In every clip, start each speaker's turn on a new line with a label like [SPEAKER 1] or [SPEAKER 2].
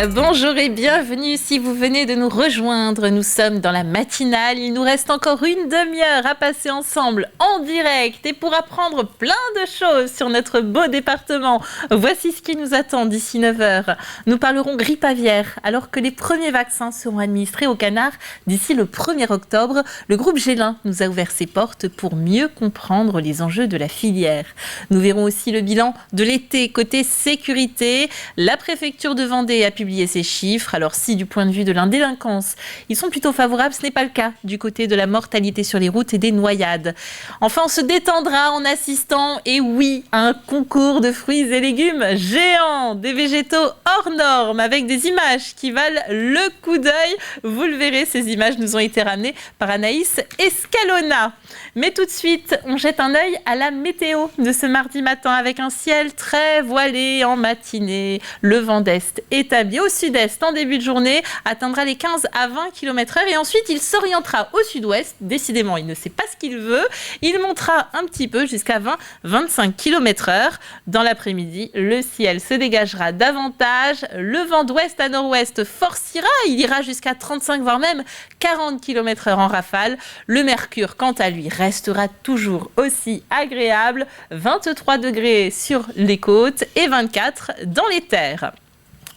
[SPEAKER 1] Bonjour et bienvenue si vous venez de nous rejoindre. Nous sommes dans la matinale. Il nous reste encore une demi-heure à passer ensemble en direct et pour apprendre plein de choses sur notre beau département. Voici ce qui nous attend d'ici 9h. Nous parlerons grippe aviaire alors que les premiers vaccins seront administrés aux canards d'ici le 1er octobre. Le groupe Gélin nous a ouvert ses portes pour mieux comprendre les enjeux de la filière. Nous verrons aussi le bilan de l'été côté sécurité. La préfecture de Vendée a publié ses chiffres. Alors si du point de vue de la délinquance, ils sont plutôt favorables, ce n'est pas le cas du côté de la mortalité sur les routes et des noyades. Enfin, on se détendra en assistant, et oui, à un concours de fruits et légumes géants, des végétaux hors normes avec des images qui valent le coup d'œil. Vous le verrez, ces images nous ont été ramenées par Anaïs Escalona. Mais tout de suite, on jette un œil à la météo de ce mardi matin avec un ciel très voilé en matinée. Le vent d'est établi au sud-est en début de journée atteindra les 15 à 20 km/h et ensuite il s'orientera au sud-ouest. Décidément, il ne sait pas ce qu'il veut. Il montera un petit peu jusqu'à 20-25 km/h. Dans l'après-midi, le ciel se dégagera davantage. Le vent d'ouest à nord-ouest forcira. Il ira jusqu'à 35 voire même 40 km/h en rafale. Le mercure, quant à lui, restera toujours aussi agréable. 23 degrés sur les côtes et 24 dans les terres.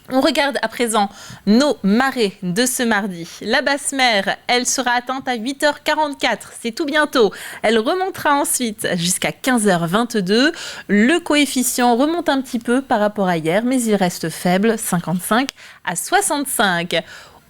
[SPEAKER 1] On regarde à présent nos marées de ce mardi. La basse mer, elle sera atteinte à 8h44, c'est tout bientôt. Elle remontera ensuite jusqu'à 15h22. Le coefficient remonte un petit peu par rapport à hier, mais il reste faible, 55 à 65.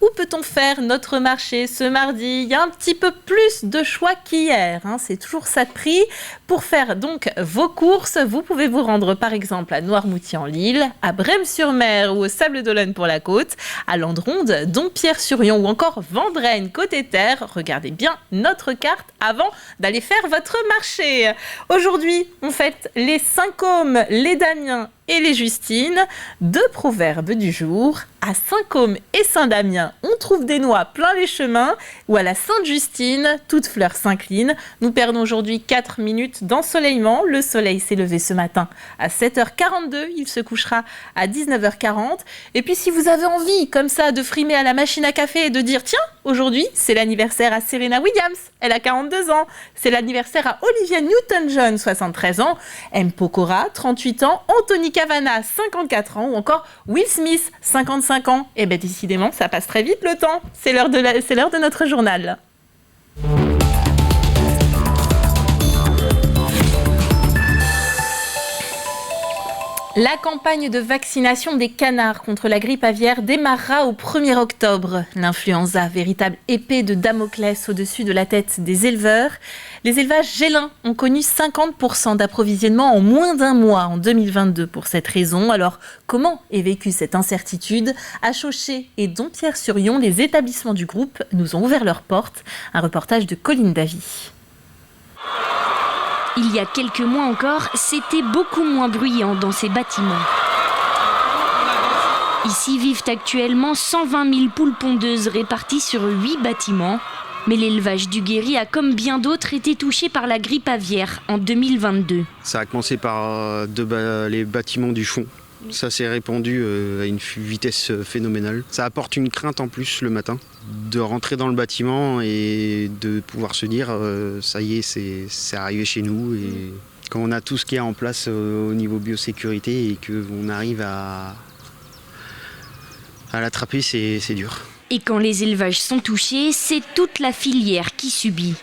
[SPEAKER 1] Où peut-on faire notre marché ce mardi ? Il y a un petit peu plus de choix qu'hier, c'est toujours ça de prix. Pour faire donc vos courses, vous pouvez vous rendre par exemple à Noirmoutier-en-l'Île, à Brême-sur-Mer ou au Sable-d'Olonne pour la côte, à Landronde, Dompierre-sur-Yon ou encore Vendrenne côté terre. Regardez bien notre carte avant d'aller faire votre marché. Aujourd'hui, on fête les Saint-Côme, les Damiens et les Justines. Deux proverbes du jour. À Saint-Côme et Saint-Damien, on trouve des noix plein les chemins. Ou à la Sainte-Justine, toute fleur s'incline. Nous perdons aujourd'hui 4 minutes d'ensoleillement. Le soleil s'est levé ce matin à 7h42. Il se couchera à 19h40. Et puis si vous avez envie, comme ça, de frimer à la machine à café et de dire « Tiens, aujourd'hui, c'est l'anniversaire à Serena Williams. Elle a 42 ans. C'est l'anniversaire à Olivia Newton-John, 73 ans. M. Pokora, 38 ans. Anthony Cavana, 54 ans. Ou encore Will Smith, 55 ans. Et bien décidément, ça passe très vite le temps. C'est l'heure de notre journal. La campagne de vaccination des canards contre la grippe aviaire démarrera au 1er octobre. L'influenza, véritable épée de Damoclès au-dessus de la tête des éleveurs. Les élevages Gélin ont connu 50% d'approvisionnement en moins d'un mois en 2022 pour cette raison. Alors, comment est vécue cette incertitude ? À Chauchet et Dompierre-sur-Yon, les établissements du groupe nous ont ouvert leurs portes. Un reportage de Colline Davy.
[SPEAKER 2] Il y a quelques mois encore, c'était beaucoup moins bruyant dans ces bâtiments. Ici vivent actuellement 120 000 poules pondeuses réparties sur 8 bâtiments. Mais l'élevage du Guéry a, comme bien d'autres, été touché par la grippe aviaire en 2022.
[SPEAKER 3] Ça a commencé par les bâtiments du fond. Ça s'est répandu à une vitesse phénoménale. Ça apporte une crainte en plus le matin, de rentrer dans le bâtiment et de pouvoir se dire ça y est, c'est arrivé chez nous. Et quand on a tout ce qu'il y a en place au niveau biosécurité et qu'on arrive à l'attraper, c'est dur.
[SPEAKER 2] Et quand les élevages sont touchés, c'est toute la filière qui subit.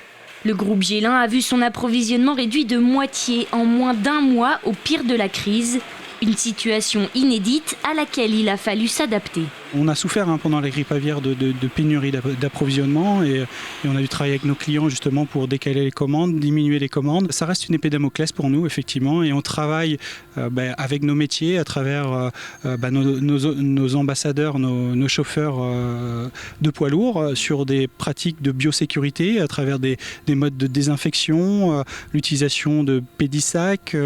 [SPEAKER 2] Le groupe Gélin a vu son approvisionnement réduit de moitié en moins d'un mois au pire de la crise. Une situation inédite à laquelle il a fallu s'adapter.
[SPEAKER 4] On a souffert pendant la grippe aviaire de pénurie d'approvisionnement et on a dû travailler avec nos clients justement pour décaler les commandes, diminuer les commandes. Ça reste une épée de Damoclès pour nous effectivement et on travaille avec nos métiers à travers nos ambassadeurs, nos chauffeurs de poids lourds sur des pratiques de biosécurité à travers des modes de désinfection, l'utilisation de pédisacs,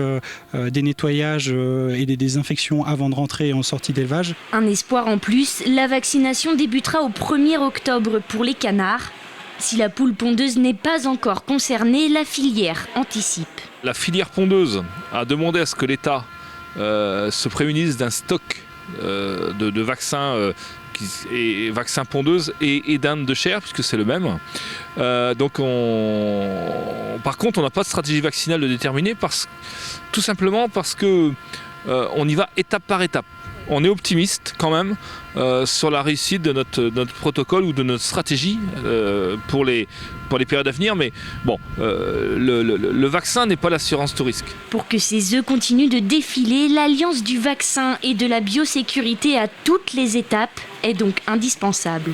[SPEAKER 4] des nettoyages et des désinfections avant de rentrer et en sortie d'élevage.
[SPEAKER 2] Un espoir en plus, la vaccination débutera au 1er octobre pour les canards. Si la poule pondeuse n'est pas encore concernée, la filière anticipe.
[SPEAKER 5] La filière pondeuse a demandé à ce que l'État se prémunisse d'un stock de vaccins et vaccins pondeuses et d'Inde de chair, puisque c'est le même. Par contre, on n'a pas de stratégie vaccinale de déterminer, tout simplement parce que on y va étape par étape. On est optimiste quand même sur la réussite de notre protocole ou de notre stratégie pour les périodes à venir, mais bon, le vaccin n'est pas l'assurance tout risque.
[SPEAKER 2] Pour que ces œufs continuent de défiler, l'alliance du vaccin et de la biosécurité à toutes les étapes est donc indispensable.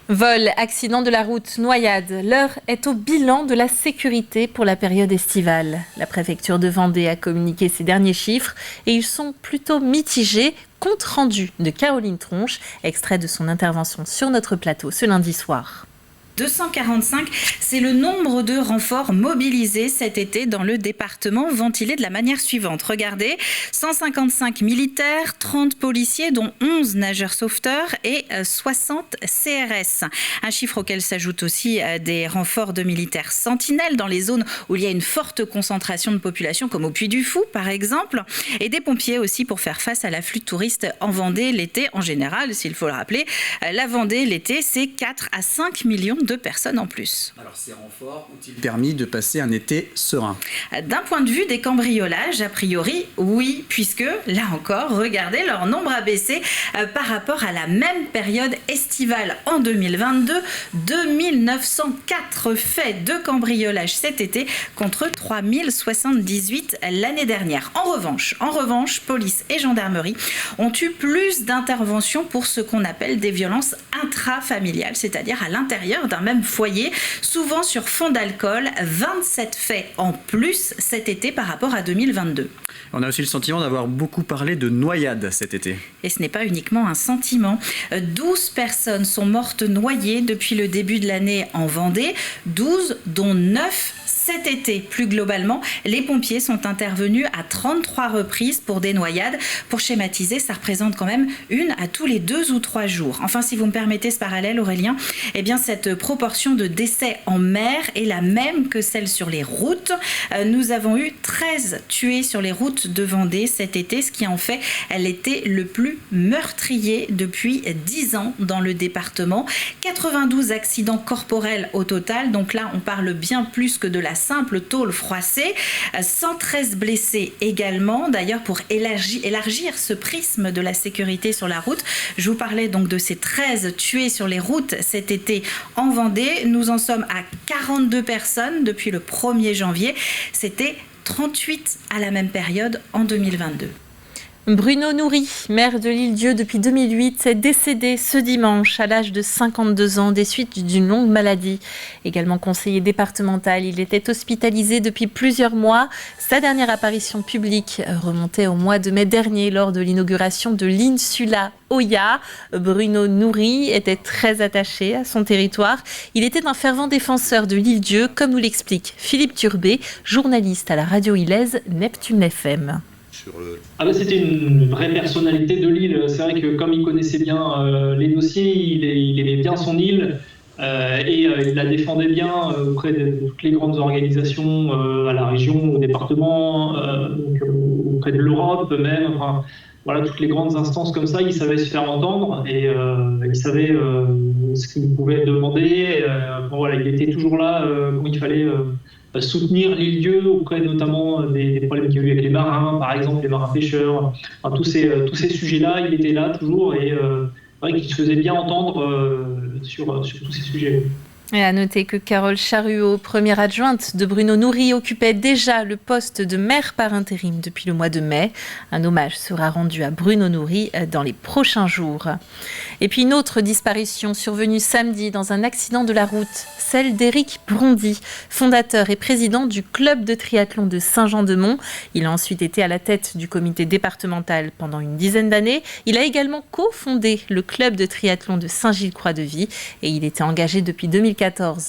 [SPEAKER 1] Vol, accident de la route, noyade. L'heure est au bilan de la sécurité pour la période estivale. La préfecture de Vendée a communiqué ces derniers chiffres et ils sont plutôt mitigés. Compte rendu de Caroline Tronche, extrait de son intervention sur notre plateau ce lundi soir.
[SPEAKER 6] 245, c'est le nombre de renforts mobilisés cet été dans le département, ventilé de la manière suivante. Regardez, 155 militaires, 30 policiers, dont 11 nageurs sauveteurs et 60 CRS. Un chiffre auquel s'ajoutent aussi des renforts de militaires sentinelles dans les zones où il y a une forte concentration de population, comme au Puy-du-Fou par exemple, et des pompiers aussi pour faire face à l'afflux de touristes en Vendée l'été. En général, s'il faut le rappeler, la Vendée l'été, c'est 4 à 5 millions de personnes en plus.
[SPEAKER 7] Alors ces renforts ont-ils permis de passer un été serein ?
[SPEAKER 6] D'un point de vue des cambriolages, a priori, oui, puisque, là encore, regardez, leur nombre a baissé par rapport à la même période estivale en 2022. 2904 faits de cambriolage cet été contre 3078 l'année dernière. En revanche, police et gendarmerie ont eu plus d'interventions pour ce qu'on appelle des violences intrafamiliales, c'est-à-dire à l'intérieur d'un même foyer, souvent sur fond d'alcool. 27 faits en plus cet été par rapport à 2022.
[SPEAKER 7] On a aussi le sentiment d'avoir beaucoup parlé de noyades cet été.
[SPEAKER 6] Et ce n'est pas uniquement un sentiment. 12 personnes sont mortes noyées depuis le début de l'année en Vendée, 12 dont 9 cet été. Plus globalement, les pompiers sont intervenus à 33 reprises pour des noyades. Pour schématiser, ça représente quand même une à tous les 2 ou 3 jours. Enfin, si vous me permettez ce parallèle, Aurélien, eh bien cette proportion de décès en mer est la même que celle sur les routes. Nous avons eu 13 tués sur les routes de Vendée cet été, ce qui en fait l'été le plus meurtrier depuis 10 ans dans le département. 92 accidents corporels au total, donc là on parle bien plus que de la simple tôle froissée. 113 blessés également, d'ailleurs pour élargir ce prisme de la sécurité sur la route. Je vous parlais donc de ces 13 tués sur les routes cet été en Vendée. Nous en sommes à 42 personnes depuis le 1er janvier. C'était 38 à la même période en 2022.
[SPEAKER 1] Bruno Noury, maire de l'Île-Dieu depuis 2008, est décédé ce dimanche à l'âge de 52 ans des suites d'une longue maladie. Également conseiller départemental, il était hospitalisé depuis plusieurs mois. Sa dernière apparition publique remontait au mois de mai dernier lors de l'inauguration de l'Insula Oya. Bruno Noury était très attaché à son territoire. Il était un fervent défenseur de l'Île-Dieu, comme nous l'explique Philippe Turbet, journaliste à la radio ilaise Neptune FM.
[SPEAKER 8] C'était une vraie personnalité de l'île. C'est vrai que comme il connaissait bien les dossiers, il aimait bien son île et il la défendait bien auprès de toutes les grandes organisations à la région, au département, auprès de l'Europe même. Enfin, voilà, toutes les grandes instances comme ça, il savait se faire entendre et il savait ce qu'il pouvait demander. Il était toujours là quand il fallait soutenir l'Île-Dieu auprès notamment des problèmes qu'il y a eu avec les marins, par exemple les marins pêcheurs. Enfin, tous ces sujets-là, il était là toujours et il se faisait bien entendre sur tous ces sujets.
[SPEAKER 1] Et à noter que Carole Charuot, première adjointe de Bruno Noury, occupait déjà le poste de maire par intérim depuis le mois de mai. Un hommage sera rendu à Bruno Noury dans les prochains jours. Et puis une autre disparition survenue samedi dans un accident de la route, celle d'Éric Brondy, fondateur et président du club de triathlon de Saint-Jean-de-Mont. Il a ensuite été à la tête du comité départemental pendant une dizaine d'années. Il a également cofondé le club de triathlon de Saint-Gilles-Croix-de-Vie et il était engagé depuis 2014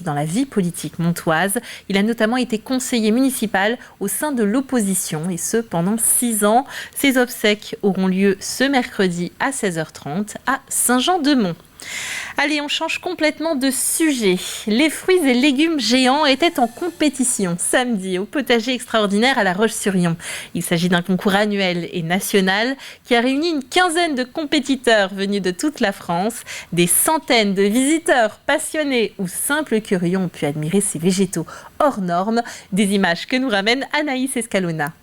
[SPEAKER 1] dans la vie politique montoise. Il a notamment été conseiller municipal au sein de l'opposition et ce pendant 6 ans. Ses obsèques auront lieu ce mercredi à 16h30 à Saint-Jean-de-Mont. Allez, on change complètement de sujet. Les fruits et légumes géants étaient en compétition samedi au potager extraordinaire à La Roche-sur-Yon. Il s'agit d'un concours annuel et national qui a réuni une quinzaine de compétiteurs venus de toute la France. Des centaines de visiteurs passionnés ou simples curieux ont pu admirer ces végétaux hors normes. Des images que nous ramène Anaïs Escalona.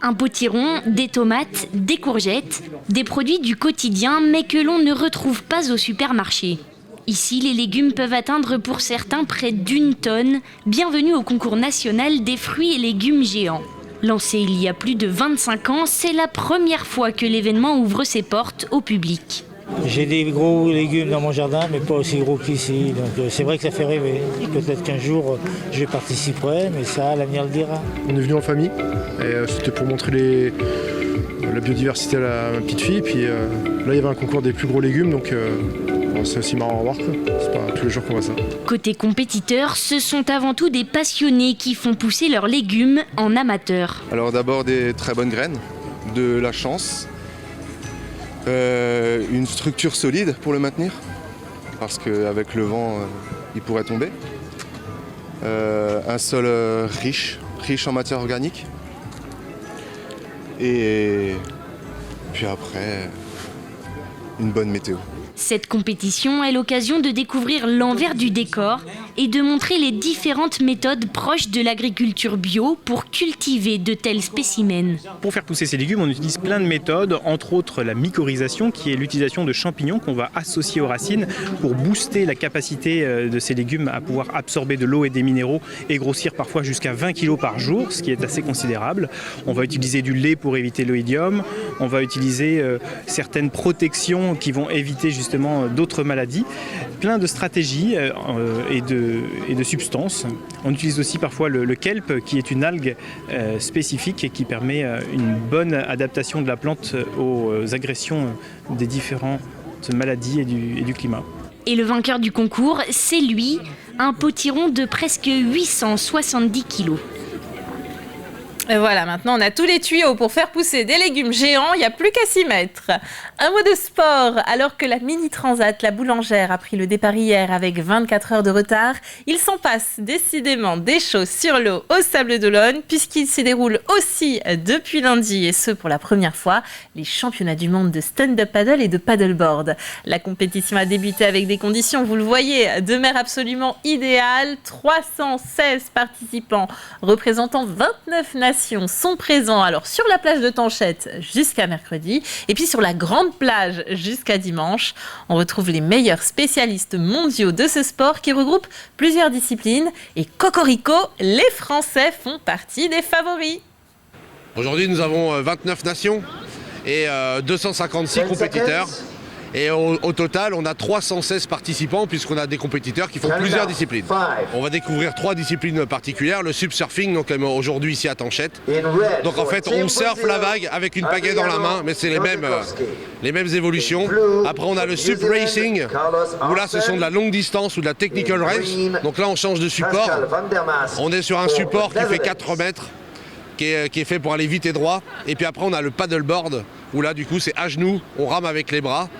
[SPEAKER 2] Un potiron, des tomates, des courgettes, des produits du quotidien mais que l'on ne retrouve pas au supermarché. Ici, les légumes peuvent atteindre pour certains près d'1 tonne. Bienvenue au concours national des fruits et légumes géants. Lancé il y a plus de 25 ans, c'est la première fois que l'événement ouvre ses portes au public.
[SPEAKER 9] J'ai des gros légumes dans mon jardin, mais pas aussi gros qu'ici. Donc c'est vrai que ça fait rêver. Peut-être qu'un jour, je participerai, mais ça, l'avenir le dira.
[SPEAKER 10] On est venu en famille, et c'était pour montrer la biodiversité à ma petite fille. Puis là, il y avait un concours des plus gros légumes, donc c'est aussi marrant à voir. C'est pas tous les jours qu'on voit ça.
[SPEAKER 2] Côté compétiteurs, ce sont avant tout des passionnés qui font pousser leurs légumes en amateurs.
[SPEAKER 11] Alors d'abord des très bonnes graines, de la chance. Une structure solide pour le maintenir, parce qu'avec le vent, il pourrait tomber. Un sol riche en matière organique. Et puis après, une bonne météo.
[SPEAKER 2] Cette compétition est l'occasion de découvrir l'envers du décor et de montrer les différentes méthodes proches de l'agriculture bio pour cultiver de tels spécimens.
[SPEAKER 12] Pour faire pousser ces légumes, on utilise plein de méthodes, entre autres la mycorhisation, qui est l'utilisation de champignons qu'on va associer aux racines pour booster la capacité de ces légumes à pouvoir absorber de l'eau et des minéraux et grossir parfois jusqu'à 20 kg par jour, ce qui est assez considérable. On va utiliser du lait pour éviter l'oïdium, on va utiliser certaines protections qui vont éviter justement d'autres maladies, plein de stratégies et de substances. On utilise aussi parfois le kelp, qui est une algue spécifique et qui permet une bonne adaptation de la plante aux agressions des différentes maladies et du climat.
[SPEAKER 2] Et le vainqueur du concours, c'est lui, un potiron de presque 870 kilos.
[SPEAKER 1] Et voilà, maintenant on a tous les tuyaux pour faire pousser des légumes géants, il n'y a plus qu'à s'y mettre. Un mot de sport, alors que la Mini Transat, la boulangère, a pris le départ hier avec 24 heures de retard, il s'en passe décidément des choses sur l'eau au Sables d'Olonne, puisqu'il s'y déroule aussi depuis lundi, et ce pour la première fois, les championnats du monde de stand-up paddle et de paddleboard. La compétition a débuté avec des conditions, vous le voyez, de mer absolument idéales. 316 participants représentant 29 nations sont présents alors sur la plage de Tanchette jusqu'à mercredi et puis sur la grande plage jusqu'à dimanche. On retrouve les meilleurs spécialistes mondiaux de ce sport qui regroupe plusieurs disciplines et cocorico, les Français font partie des favoris.
[SPEAKER 13] Aujourd'hui nous avons 29 nations et 256 compétiteurs. Et au total, on a 316 participants puisqu'on a des compétiteurs qui font plusieurs disciplines. On va découvrir 3 disciplines particulières. Le subsurfing, donc aujourd'hui ici à Tanchette. Donc en fait, on surfe la vague avec une pagaie dans la main, mais c'est les mêmes évolutions. Après, on a le sup racing, où là, ce sont de la longue distance ou de la technical race. Donc là, on change de support. On est sur un support qui fait 4 mètres. Qui est fait pour aller vite et droit. Et puis après, on a le paddleboard, où là, du coup, c'est à genoux, on rame avec les bras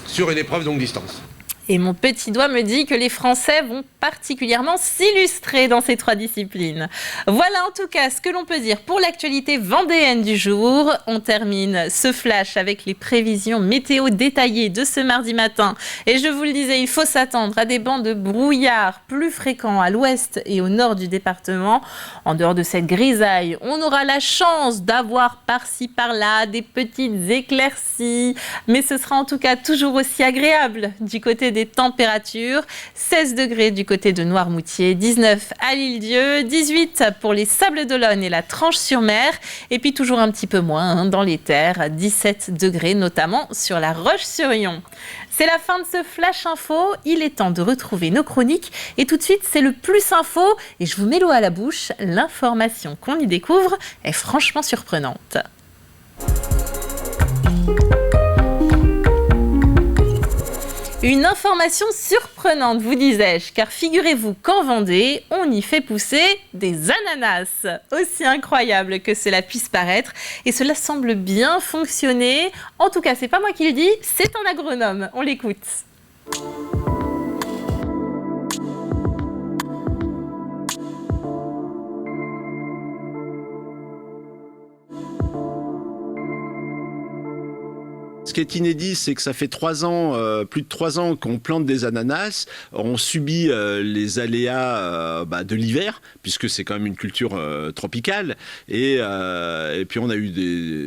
[SPEAKER 13] sur une épreuve longue distance.
[SPEAKER 1] Et mon petit doigt me dit que les Français vont particulièrement s'illustrer dans ces 3 disciplines. Voilà en tout cas ce que l'on peut dire pour l'actualité vendéenne du jour. On termine ce flash avec les prévisions météo détaillées de ce mardi matin. Et je vous le disais, il faut s'attendre à des bancs de brouillard plus fréquents à l'ouest et au nord du département. En dehors de cette grisaille, on aura la chance d'avoir par-ci par-là des petites éclaircies. Mais ce sera en tout cas toujours aussi agréable du côté des températures. 16 degrés du côté de Noirmoutier, 19 à l'Île-Dieu, 18 pour les Sables d'Olonne et la Tranche-sur-Mer, et puis toujours un petit peu moins dans les terres, 17 degrés notamment sur la Roche-sur-Yon. C'est la fin de ce Flash Info, il est temps de retrouver nos chroniques, et tout de suite c'est le Plus Info, et je vous mets l'eau à la bouche, l'information qu'on y découvre est franchement surprenante. Une information surprenante, vous disais-je, car figurez-vous qu'en Vendée, on y fait pousser des ananas. Aussi incroyable que cela puisse paraître, et cela semble bien fonctionner. En tout cas, c'est pas moi qui le dis, c'est un agronome. On l'écoute.
[SPEAKER 14] Ce qui est inédit, c'est que ça fait 3 ans, plus de 3 ans qu'on plante des ananas. On subit les aléas de l'hiver, puisque c'est quand même une culture tropicale. Et puis on a eu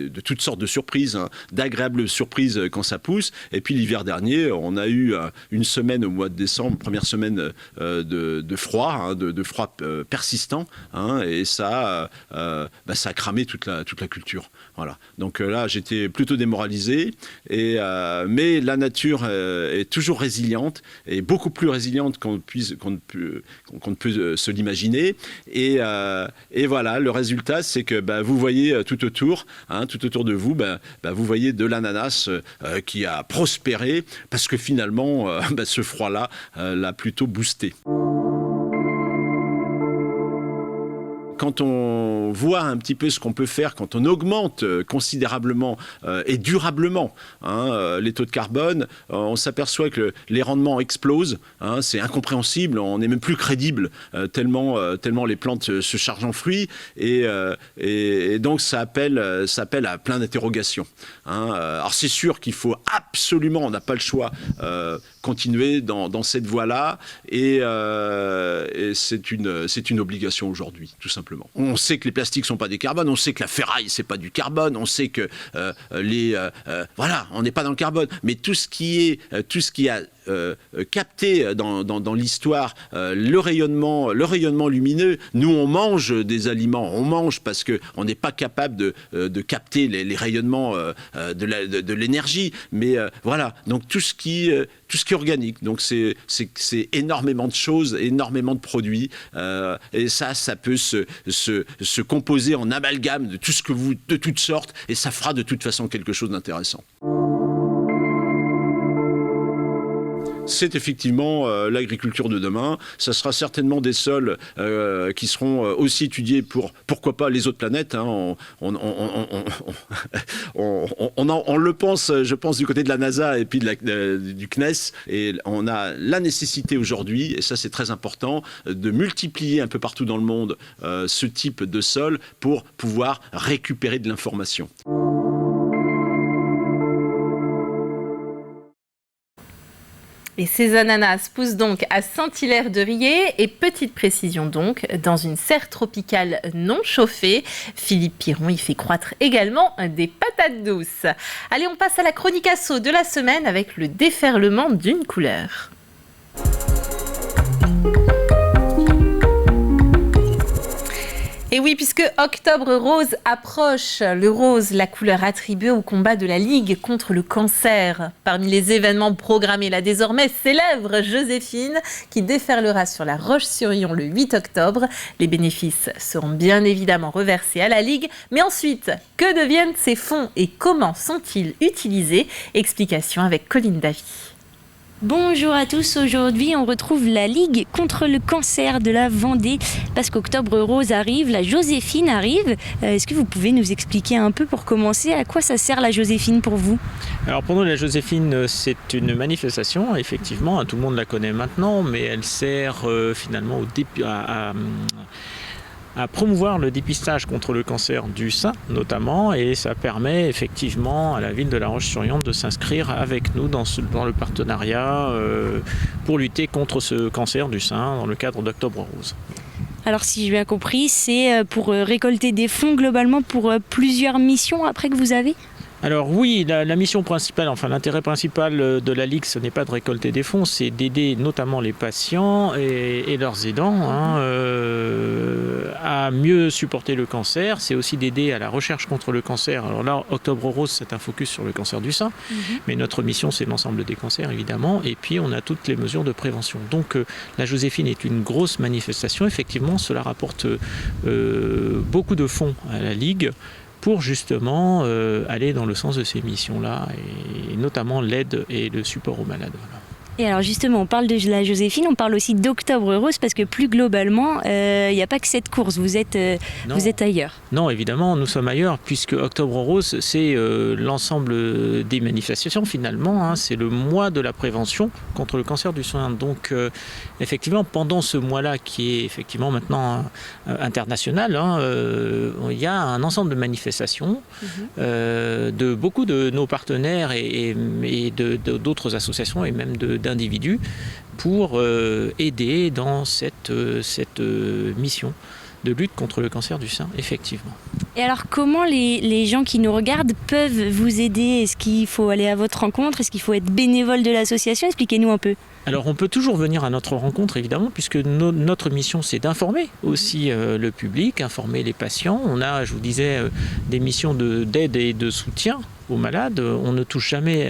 [SPEAKER 14] de toutes sortes de surprises, hein, d'agréables surprises quand ça pousse. Et puis l'hiver dernier, on a eu une semaine au mois de décembre, première semaine de froid, hein, de froid persistant. Hein, et ça a cramé toute la culture. Voilà. Donc là, j'étais plutôt démoralisé. Mais la nature est toujours résiliente, et beaucoup plus résiliente qu'on ne peut se l'imaginer. Et voilà, le résultat, c'est que vous voyez tout autour de vous, vous voyez de l'ananas qui a prospéré, parce que finalement, ce froid-là l'a plutôt boosté. Quand on voit un petit peu ce qu'on peut faire, quand on augmente considérablement et durablement les taux de carbone, on s'aperçoit que les rendements explosent. Hein, c'est incompréhensible, on n'est même plus crédible tellement les plantes se chargent en fruits. Et donc ça appelle à plein d'interrogations. Hein. Alors c'est sûr qu'il faut absolument, on n'a pas le choix, continuer dans cette voie-là. Et c'est une obligation aujourd'hui, tout simplement. On sait que les plastiques sont pas des carbones, on sait que la ferraille c'est pas du carbone, on sait que on n'est pas dans le carbone, mais tout ce qui a capté dans l'histoire le rayonnement lumineux. Nous, on mange des aliments, on mange parce qu'on n'est pas capable de capter les rayonnements de l'énergie. Mais voilà, donc tout ce qui est organique. Donc c'est énormément de choses, énormément de produits. Et ça peut se composer en amalgame de toutes sortes, et ça fera de toute façon quelque chose d'intéressant. C'est effectivement l'agriculture de demain. Ça sera certainement des sols qui seront aussi étudiés pour, pourquoi pas, les autres planètes. Hein. On le pense, je pense, du côté de la NASA et puis du CNES. Et on a la nécessité aujourd'hui, et ça c'est très important, de multiplier un peu partout dans le monde ce type de sol pour pouvoir récupérer de l'information.
[SPEAKER 1] Et ces ananas poussent donc à Saint-Hilaire-de-Riez, et petite précision donc, dans une serre tropicale non chauffée. Philippe Piron y fait croître également des patates douces. Allez, on passe à la chronique asso de la semaine avec le déferlement d'une couleur. Et oui, puisque Octobre Rose approche, le rose, la couleur attribuée au combat de la Ligue contre le cancer. Parmi les événements programmés, la désormais célèbre Joséphine, qui déferlera sur la Roche-sur-Yon le 8 octobre. Les bénéfices seront bien évidemment reversés à la Ligue. Mais ensuite, que deviennent ces fonds et comment sont-ils utilisés? Explication avec Colline Davy.
[SPEAKER 2] Bonjour à tous, aujourd'hui on retrouve la Ligue contre le cancer de la Vendée parce qu'Octobre Rose arrive, la Joséphine arrive. Est-ce que vous pouvez nous expliquer un peu pour commencer à quoi ça sert la Joséphine pour vous?
[SPEAKER 15] Alors pour nous la Joséphine c'est une manifestation, effectivement, tout le monde la connaît maintenant, mais elle sert finalement à promouvoir le dépistage contre le cancer du sein notamment, et ça permet effectivement à la ville de La Roche-sur-Yon de s'inscrire avec nous dans le partenariat pour lutter contre ce cancer du sein dans le cadre d'Octobre Rose.
[SPEAKER 2] Alors si j'ai bien compris, c'est pour récolter des fonds globalement pour plusieurs missions après que vous avez ?
[SPEAKER 15] Alors oui, la mission principale, enfin l'intérêt principal de la Ligue, ce n'est pas de récolter des fonds, c'est d'aider notamment les patients et leurs aidants à mieux supporter le cancer. C'est aussi d'aider à la recherche contre le cancer. Alors là, Octobre Rose, c'est un focus sur le cancer du sein, mais notre mission, c'est l'ensemble des cancers, évidemment. Et puis, on a toutes les mesures de prévention. Donc, la Joséphine est une grosse manifestation. Effectivement, cela rapporte beaucoup de fonds à la Ligue pour justement aller dans le sens de ces missions-là, et notamment l'aide et le support aux malades. Voilà.
[SPEAKER 2] Et alors justement, on parle de la Joséphine, on parle aussi d'Octobre Rose parce que plus globalement, il n'y a pas que cette course, vous êtes ailleurs.
[SPEAKER 15] Non, évidemment, nous sommes ailleurs puisque Octobre Rose, c'est l'ensemble des manifestations finalement, hein, c'est le mois de la prévention contre le cancer du sein. Donc effectivement, pendant ce mois-là qui est effectivement maintenant international, hein, il y a un ensemble de manifestations de beaucoup de nos partenaires et d'autres associations et même d'individus pour aider dans cette mission de lutte contre le cancer du sein, effectivement.
[SPEAKER 2] Et alors, comment les gens qui nous regardent peuvent vous aider ? Est-ce qu'il faut aller à votre rencontre ? Est-ce qu'il faut être bénévole de l'association ? Expliquez-nous un peu.
[SPEAKER 15] Alors, on peut toujours venir à notre rencontre, évidemment, puisque notre mission, c'est d'informer aussi le public, informer les patients. On a, je vous disais, des missions d'aide et de soutien aux malades. On ne touche jamais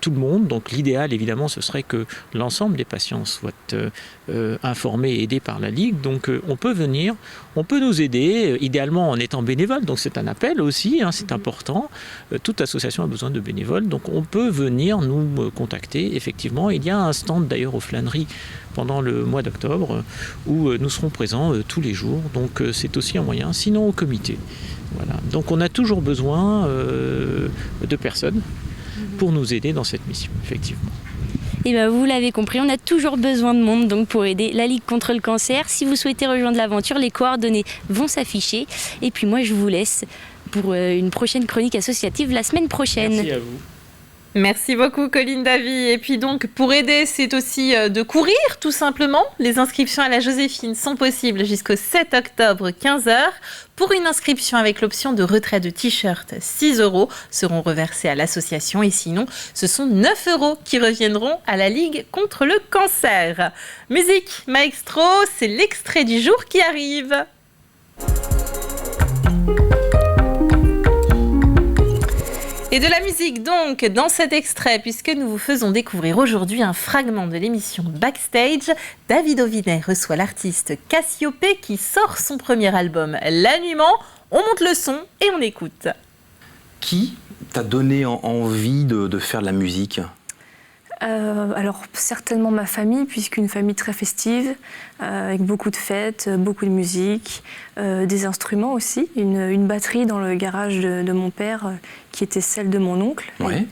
[SPEAKER 15] tout le monde. Donc l'idéal, évidemment, ce serait que l'ensemble des patients soient informés et aidés par la Ligue. Donc on peut venir, on peut nous aider, idéalement en étant bénévole. Donc c'est un appel aussi, hein, c'est important. Toute association a besoin de bénévoles. Donc on peut venir nous contacter. Effectivement, il y a un stand d'ailleurs aux flâneries pendant le mois d'octobre où nous serons présents tous les jours. Donc c'est aussi un moyen, sinon au comité. Voilà. Donc on a toujours besoin de personnes pour nous aider dans cette mission, effectivement.
[SPEAKER 2] Et bien vous l'avez compris, on a toujours besoin de monde donc pour aider la Ligue contre le cancer. Si vous souhaitez rejoindre l'aventure, les coordonnées vont s'afficher. Et puis moi je vous laisse pour une prochaine chronique associative la semaine prochaine.
[SPEAKER 15] Merci à vous.
[SPEAKER 1] Merci beaucoup Colline Davy. Et puis donc pour aider, c'est aussi de courir tout simplement. Les inscriptions à la Joséphine sont possibles jusqu'au 7 octobre 15h. Pour une inscription avec l'option de retrait de t-shirt, 6 € seront reversés à l'association et sinon ce sont 9 € qui reviendront à la Ligue contre le cancer. Musique maestro, c'est l'extrait du jour qui arrive. Et de la musique donc dans cet extrait, puisque nous vous faisons découvrir aujourd'hui un fragment de l'émission Backstage. David Ovinet reçoit l'artiste Cassiopée qui sort son premier album L'Annument. On monte le son et on écoute.
[SPEAKER 16] Qui t'a donné envie de faire de la musique ?
[SPEAKER 17] Alors certainement ma famille, puisqu'une famille très festive, avec beaucoup de fêtes, beaucoup de musique, des instruments aussi, une batterie dans le garage de mon père qui était celle de mon oncle.
[SPEAKER 16] Ouais.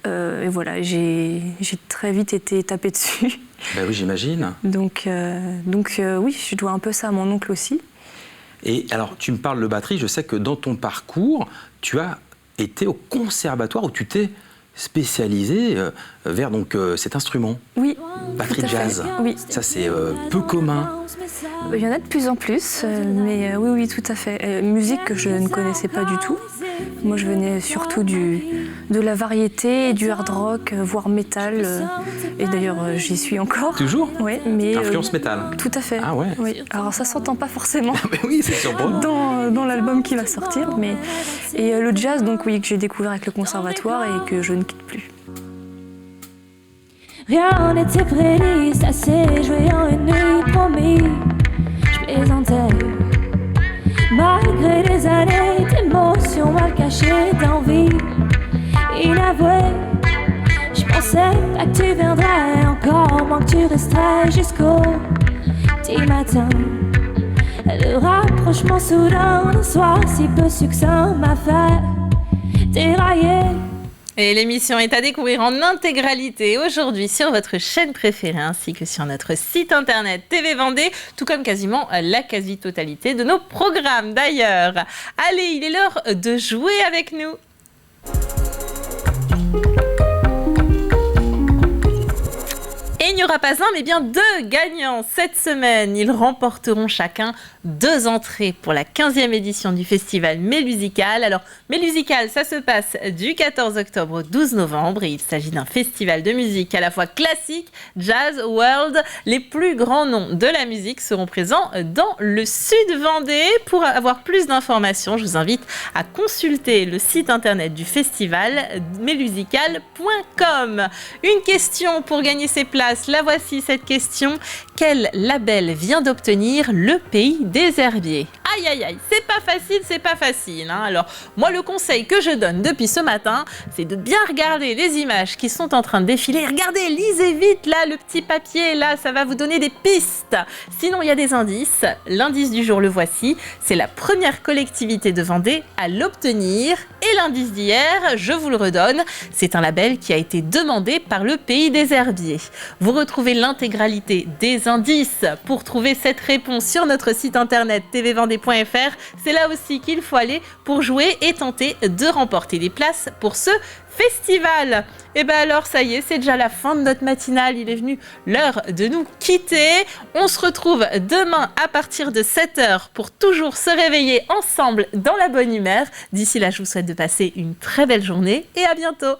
[SPEAKER 17] Et voilà, j'ai très vite été tapée dessus.
[SPEAKER 16] Ben oui, j'imagine.
[SPEAKER 17] Donc oui, je dois un peu ça à mon oncle aussi.
[SPEAKER 16] Et alors, tu me parles de batterie, je sais que dans ton parcours, tu as été au conservatoire où tu t'es spécialisé vers donc, cet instrument.
[SPEAKER 17] Oui.
[SPEAKER 16] Batterie jazz.
[SPEAKER 17] Oui.
[SPEAKER 16] Ça, c'est peu commun.
[SPEAKER 17] Il y en a de plus en plus, mais oui, tout à fait. Musique que je ne connaissais pas du tout. Moi, je venais surtout de la variété, du hard rock, voire métal. Et d'ailleurs, j'y suis encore.
[SPEAKER 16] Toujours ?
[SPEAKER 17] Oui, mais...
[SPEAKER 16] Influence métal.
[SPEAKER 17] Tout à fait.
[SPEAKER 16] Ah ouais.
[SPEAKER 17] Oui. Alors ça s'entend pas forcément.
[SPEAKER 16] Mais oui, c'est surprenant.
[SPEAKER 17] Dans l'album qui va sortir. Et le jazz, donc oui, que j'ai découvert avec le conservatoire et que je ne quitte plus.
[SPEAKER 18] Rien n'était prédit, ça s'est joué en une nuit, promis. Je plaisantais. Malgré des années d'émotions mal cachées, d'envie inavouée. Je pensais pas que tu viendrais, encore moins que tu resterais jusqu'au petit matin. Le rapprochement soudain d'un soir si peu succinct m'a fait dérailler.
[SPEAKER 1] Et l'émission est à découvrir en intégralité aujourd'hui sur votre chaîne préférée ainsi que sur notre site internet TV Vendée, tout comme quasiment la quasi-totalité de nos programmes d'ailleurs. Allez, il est l'heure de jouer avec nous. Et il n'y aura pas un, mais bien 2 gagnants cette semaine. Ils remporteront chacun 2 entrées pour la 15e édition du festival Mélusical. Alors, Mélusical, ça se passe du 14 octobre au 12 novembre et il s'agit d'un festival de musique à la fois classique, jazz, world. Les plus grands noms de la musique seront présents dans le sud Vendée. Pour avoir plus d'informations, je vous invite à consulter le site internet du festival mélusical.com. Une question pour gagner ses places. La voici cette question. Quel label vient d'obtenir le Pays des Herbiers ? Aïe aïe aïe, c'est pas facile. Hein. Alors moi le conseil que je donne depuis ce matin, c'est de bien regarder les images qui sont en train de défiler. Regardez, lisez vite là le petit papier, là ça va vous donner des pistes. Sinon il y a des indices. L'indice du jour le voici, c'est la première collectivité de Vendée à l'obtenir. Et l'indice d'hier, je vous le redonne, c'est un label qui a été demandé par le Pays des Herbiers. Vous retrouvez l'intégralité des indices pour trouver cette réponse sur notre site internet tvvendée.fr. C'est là aussi qu'il faut aller pour jouer et tenter de remporter des places pour ce festival. Et ben alors ça y est, c'est déjà la fin de notre matinale, il est venu l'heure de nous quitter. On se retrouve demain à partir de 7h pour toujours se réveiller ensemble dans la bonne humeur. D'ici là, je vous souhaite de passer une très belle journée et à bientôt.